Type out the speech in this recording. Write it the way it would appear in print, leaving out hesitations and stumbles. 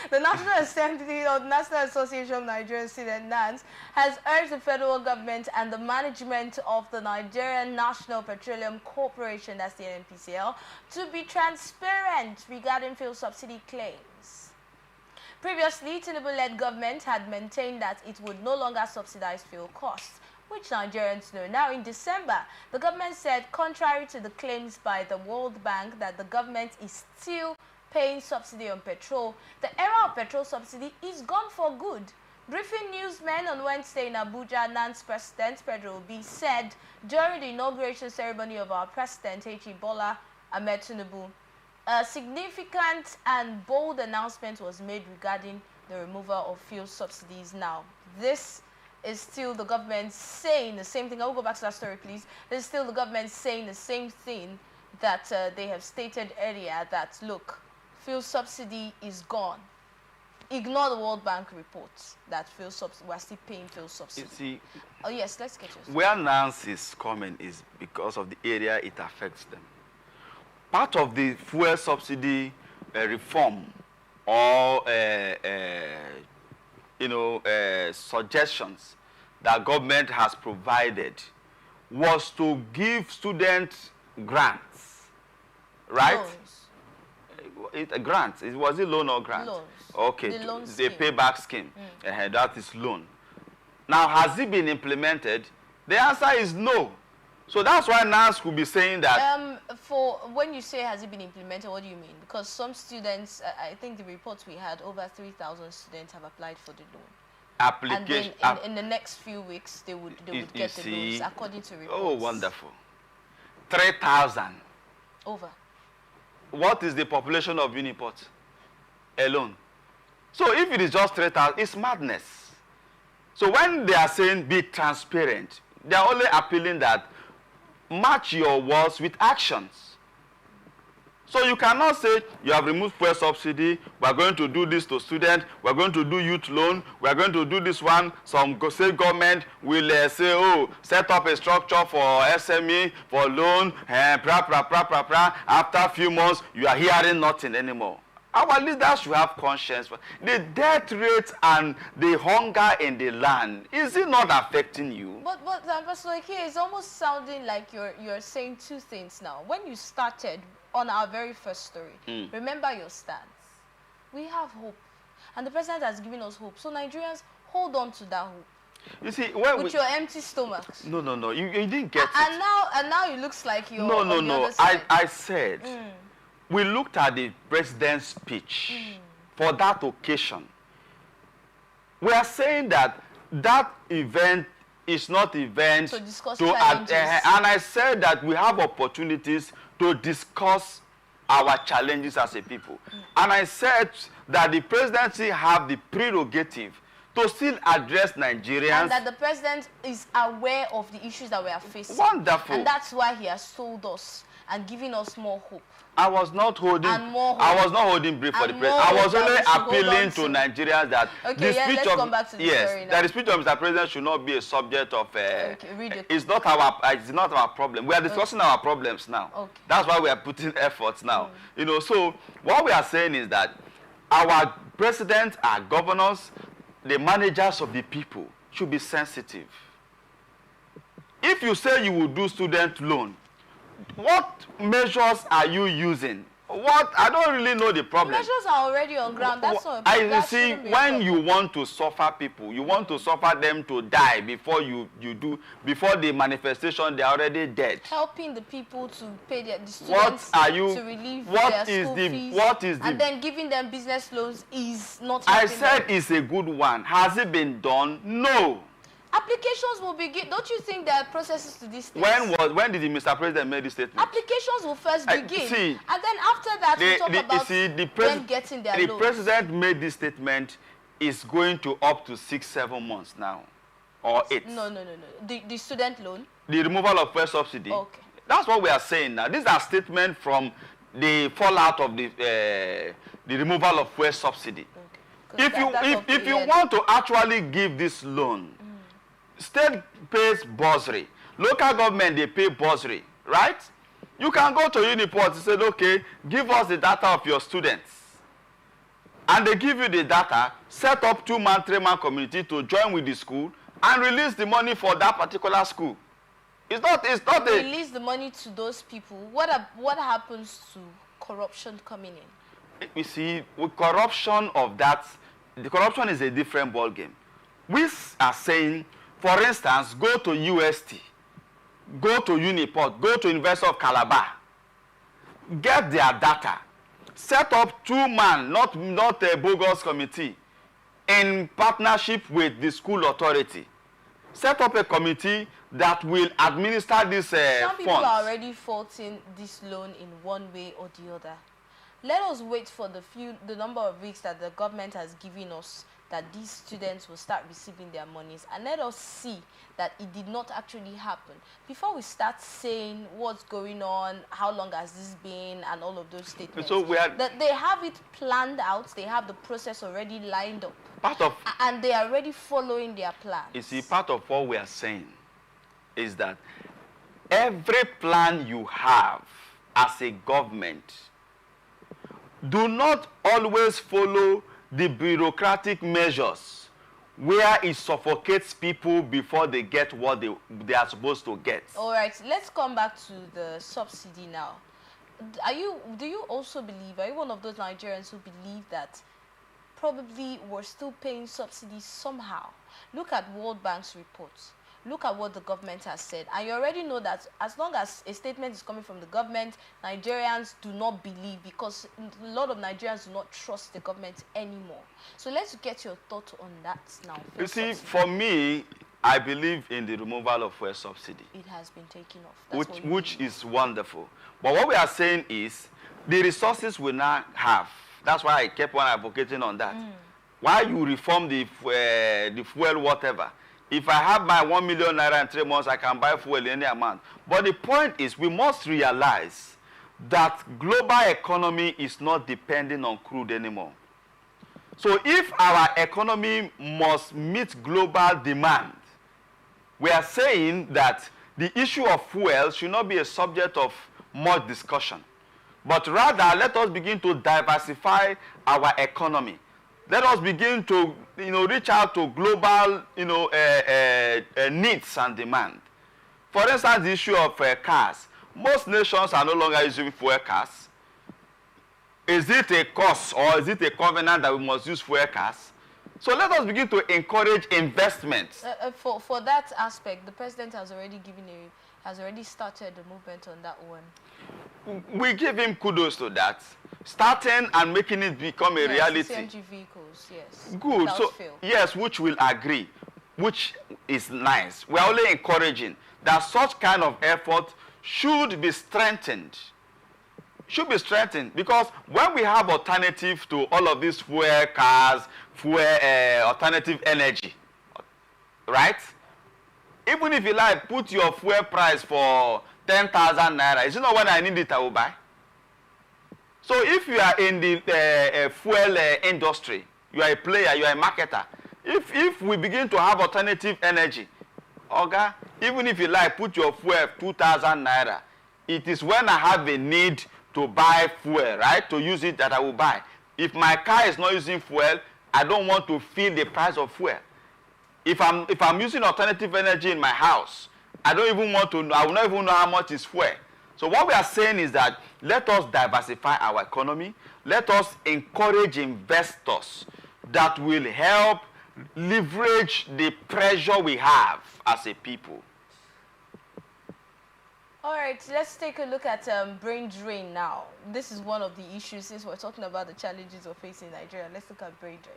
The National Assembly or National Association of Nigerian Students, NANS, has urged the federal government and the management of the Nigerian National Petroleum Corporation, that's the NNPCL, to be transparent regarding fuel subsidy claims. Previously, Tinubu-led government had maintained that it would no longer subsidize fuel costs, which Nigerians know. Now, in December, the government said, contrary to the claims by the World Bank that the government is still paying subsidy on petrol, the era of petrol subsidy is gone for good. Briefing newsmen on Wednesday in Abuja, NANS President Pedro Obi said during the inauguration ceremony of our President, H.E. Bola Ahmed Tinubu, a significant and bold announcement was made regarding the removal of fuel subsidies. Now, this is still the government saying the same thing. I will go back to that story, please. This is still the government saying the same thing that they have stated earlier, that, look, fuel subsidy is gone. Ignore the World Bank reports that fuel subsidy, we're still paying fuel subsidy. You see, oh, yes, let's get yours. Where NANS is coming is because of the area it affects them. Part of the fuel subsidy reform or suggestions that government has provided was to give students grants, right? Loans. Grants. Was it loan or grant? Loans. Okay. The loan the scheme. payback scheme. That is loan. Now, has it been implemented? The answer is no. So that's why NANS could be saying that. For when you say has it been implemented, what do you mean? Because some students, I think the reports we had, over 3,000 students have applied for the loan. Application. And then in the next few weeks, they would get the loans according to reports. Oh, wonderful. 3,000. Over. What is the population of Uniport alone? So if it is just 3,000, it's madness. So when they are saying be transparent, they are only appealing that match your words with actions. So you cannot say you have removed fuel subsidy, we are going to do this to students, we are going to do youth loan, we are going to do this one. Some state government will say, oh, set up a structure for SME, for loan, After a few months, you are hearing nothing anymore. Our leaders should have conscience. The death rate and the hunger in the land, is it not affecting you? But Pastor here, it's almost sounding like you're saying two things now. When you started on our very first story, remember your stance. We have hope. And the president has given us hope. So Nigerians, hold on to that hope. You see, with your empty stomachs. No. You didn't get it. And now it looks like you're No. I said... We looked at the president's speech for that occasion. We are saying that that event is not event to discuss and I said that we have opportunities to discuss our challenges as a people. And I said that the presidency have the prerogative to still address Nigerians. And that the president is aware of the issues that we are facing. Wonderful. And that's why he has told us and giving us more hope. I was not holding brief for the president. I was only appealing to Nigerians that the speech of that the speech of Mr. President should not be a subject of it's not our problem. We are discussing our problems now. Okay. That's why we are putting efforts now. So what we are saying is that our president, our governors, the managers of the people should be sensitive. If you say you will do student loan, what measures are you using? I don't really know the problem. The measures are already on ground. That's not a problem. I see when you want to suffer people, you want to suffer them to die before before the manifestation, they are already dead. Helping the people to pay the students to relieve their school fees. And then giving them business loans is not I said it's a good one. Has it been done? No. Applications will begin. Don't you think there are processes to this thing? When did the Mr. President make this statement? Applications will first begin. And then after that, we talk about them getting their loans. The President made this statement is going to up to 6-7 months now. Or 8. No. The student loan? The removal of fuel subsidy. Okay. That's what we are saying now. These are statements from the fallout of the removal of fuel subsidy. Okay. If you want to actually give this loan, state pays bursary. Local government, they pay bursary, right? You can go to Uniport and say, okay, give us the data of your students. and they give you the data, set up 2-man, 3-man community to join with the school and release the money for that particular school. It's not a... Release the money to those people. What happens to corruption coming in? You see, with corruption of that, the corruption is a different ballgame. We are saying, for instance, go to UST, go to Uniport, go to University of Calabar, get their data, set up 2-man, not a bogus committee, in partnership with the school authority. Set up a committee that will administer this Some people funds. are already faulting this loan in one way or the other. Let us wait for the number of weeks that the government has given us that these students will start receiving their monies, and let us see that it did not actually happen before we start saying what's going on, how long has this been, and all of those statements. So that they have it planned out, they have the process already lined up, and they are already following their plans. You see, part of what we are saying is that every plan you have as a government, do not always follow the bureaucratic measures where it suffocates people before they get what they are supposed to get. All right, let's come back to the subsidy now. Do you also believe, are you one of those Nigerians who believe that probably we're still paying subsidies somehow? Look at World Bank's reports. Look at what the government has said. And you already know that as long as a statement is coming from the government, Nigerians do not believe, because a lot of Nigerians do not trust the government anymore. So let's get your thought on that now. You see, for me, I believe in the removal of fuel subsidy. It has been taken off. Which is wonderful. But what we are saying is the resources we now have. That's why I kept on advocating on that. Why you reform the fuel whatever. If I have my 1 million naira in 3 months, I can buy fuel in any amount. But the point is, we must realize that global economy is not depending on crude anymore. So if our economy must meet global demand, we are saying that the issue of fuel should not be a subject of much discussion. But rather, let us begin to diversify our economy. Let us begin to, reach out to global, needs and demand. For instance, the issue of cars. Most nations are no longer using fuel cars. Is it a cost or is it a covenant that we must use fuel cars? So let us begin to encourage investment. For that aspect, the president has already started the movement on that one. We give him kudos to that. Starting and making it become a reality. CNG vehicles, yes. Good. So, yes, which we'll agree, which is nice. We are only encouraging that such kind of effort should be strengthened. Should be strengthened, because when we have alternative to all of these fuel cars, alternative energy, right? Even if you like, put your fuel price for 10,000 naira. Is it not when I need it, I will buy? So if you are in the fuel industry, you are a player, you are a marketer. If we begin to have alternative energy, Oga, even if you like, put your fuel 2,000 naira. It is when I have a need to buy fuel, right, to use it, that I will buy. If my car is not using fuel, I don't want to feel the price of fuel. If I'm using alternative energy in my house, I don't even want to know, I will not even know how much is fuel. So what we are saying is that let us diversify our economy. Let us encourage investors that will help leverage the pressure we have as a people. All right, let's take a look at brain drain now. This is one of the issues, since we're talking about the challenges we're facing in Nigeria. Let's look at brain drain.